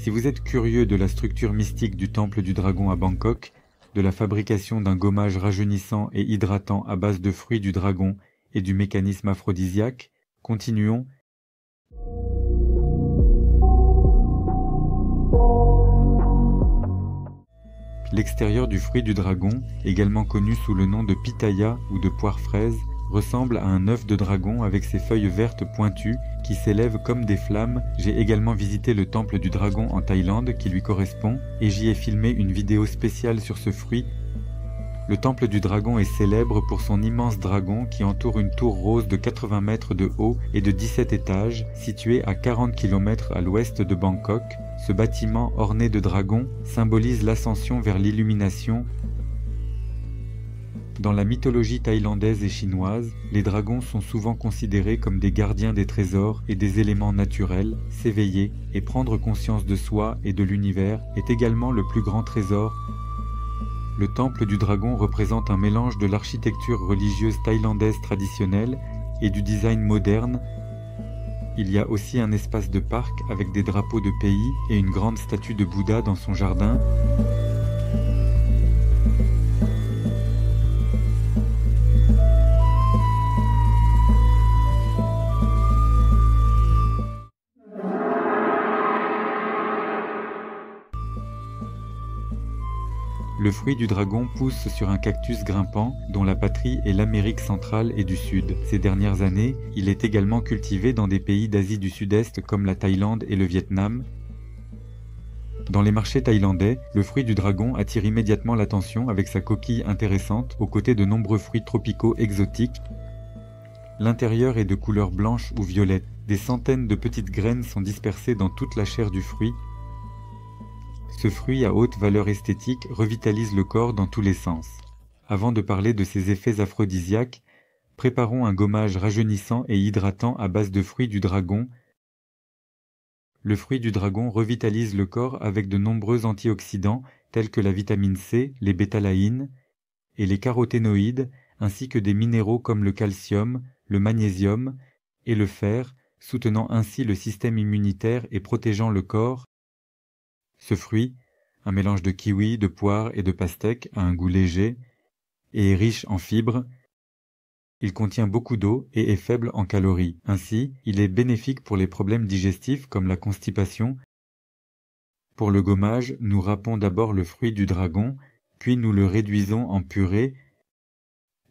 Si vous êtes curieux de la structure mystique du temple du dragon à Bangkok, de la fabrication d'un gommage rajeunissant et hydratant à base de fruits du dragon et du mécanisme aphrodisiaque, continuons. L'extérieur du fruit du dragon, également connu sous le nom de pitaya ou de poire fraise, ressemble à un œuf de dragon avec ses feuilles vertes pointues qui s'élèvent comme des flammes. J'ai également visité le temple du dragon en Thaïlande qui lui correspond et j'y ai filmé une vidéo spéciale sur ce fruit. Le temple du dragon est célèbre pour son immense dragon qui entoure une tour rose de 80 mètres de haut et de 17 étages, située à 40 km à l'ouest de Bangkok. Ce bâtiment orné de dragons symbolise l'ascension vers l'illumination. Dans la mythologie thaïlandaise et chinoise, les dragons sont souvent considérés comme des gardiens des trésors et des éléments naturels. S'éveiller et prendre conscience de soi et de l'univers est également le plus grand trésor. Le temple du dragon représente un mélange de l'architecture religieuse thaïlandaise traditionnelle et du design moderne. Il y a aussi un espace de parc avec des drapeaux de pays et une grande statue de Bouddha dans son jardin. Le fruit du dragon pousse sur un cactus grimpant dont la patrie est l'Amérique centrale et du Sud. Ces dernières années, il est également cultivé dans des pays d'Asie du Sud-Est comme la Thaïlande et le Vietnam. Dans les marchés thaïlandais, le fruit du dragon attire immédiatement l'attention avec sa coquille intéressante aux côtés de nombreux fruits tropicaux exotiques. L'intérieur est de couleur blanche ou violette. Des centaines de petites graines sont dispersées dans toute la chair du fruit. Ce fruit à haute valeur esthétique revitalise le corps dans tous les sens. Avant de parler de ses effets aphrodisiaques, préparons un gommage rajeunissant et hydratant à base de fruits du dragon. Le fruit du dragon revitalise le corps avec de nombreux antioxydants tels que la vitamine C, les bétalaïnes et les caroténoïdes, ainsi que des minéraux comme le calcium, le magnésium et le fer, soutenant ainsi le système immunitaire et protégeant le corps. Ce fruit, un mélange de kiwi, de poire et de pastèque, a un goût léger et est riche en fibres. Il contient beaucoup d'eau et est faible en calories. Ainsi, il est bénéfique pour les problèmes digestifs comme la constipation. Pour le gommage, nous râpons d'abord le fruit du dragon, puis nous le réduisons en purée.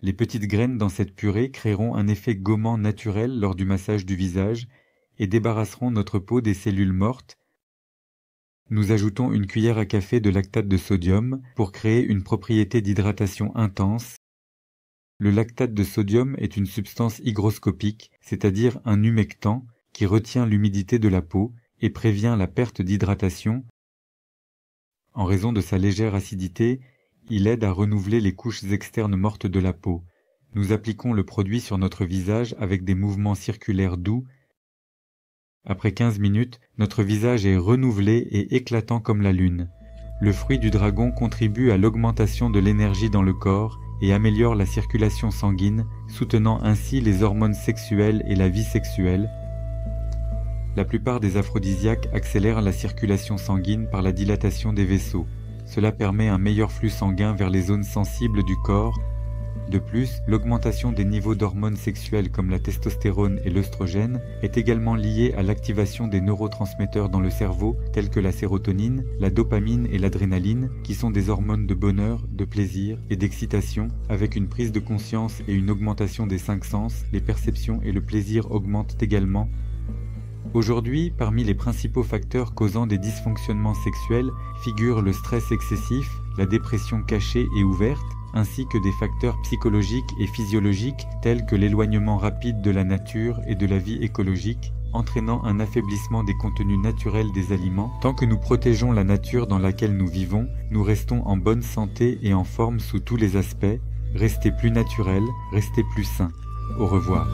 Les petites graines dans cette purée créeront un effet gommant naturel lors du massage du visage et débarrasseront notre peau des cellules mortes. Nous ajoutons une cuillère à café de lactate de sodium pour créer une propriété d'hydratation intense. Le lactate de sodium est une substance hygroscopique, c'est-à-dire un humectant qui retient l'humidité de la peau et prévient la perte d'hydratation. En raison de sa légère acidité, il aide à renouveler les couches externes mortes de la peau. Nous appliquons le produit sur notre visage avec des mouvements circulaires doux. Après 15 minutes, notre visage est renouvelé et éclatant comme la lune. Le fruit du dragon contribue à l'augmentation de l'énergie dans le corps et améliore la circulation sanguine, soutenant ainsi les hormones sexuelles et la vie sexuelle. La plupart des aphrodisiaques accélèrent la circulation sanguine par la dilatation des vaisseaux. Cela permet un meilleur flux sanguin vers les zones sensibles du corps. De plus, l'augmentation des niveaux d'hormones sexuelles comme la testostérone et l'œstrogène est également liée à l'activation des neurotransmetteurs dans le cerveau tels que la sérotonine, la dopamine et l'adrénaline, qui sont des hormones de bonheur, de plaisir et d'excitation. Avec une prise de conscience et une augmentation des 5 sens, les perceptions et le plaisir augmentent également. Aujourd'hui, parmi les principaux facteurs causant des dysfonctionnements sexuels figurent le stress excessif, la dépression cachée et ouverte, ainsi que des facteurs psychologiques et physiologiques tels que l'éloignement rapide de la nature et de la vie écologique, entraînant un affaiblissement des contenus naturels des aliments. Tant que nous protégeons la nature dans laquelle nous vivons, nous restons en bonne santé et en forme sous tous les aspects. Restez plus naturel, restez plus sain. Au revoir.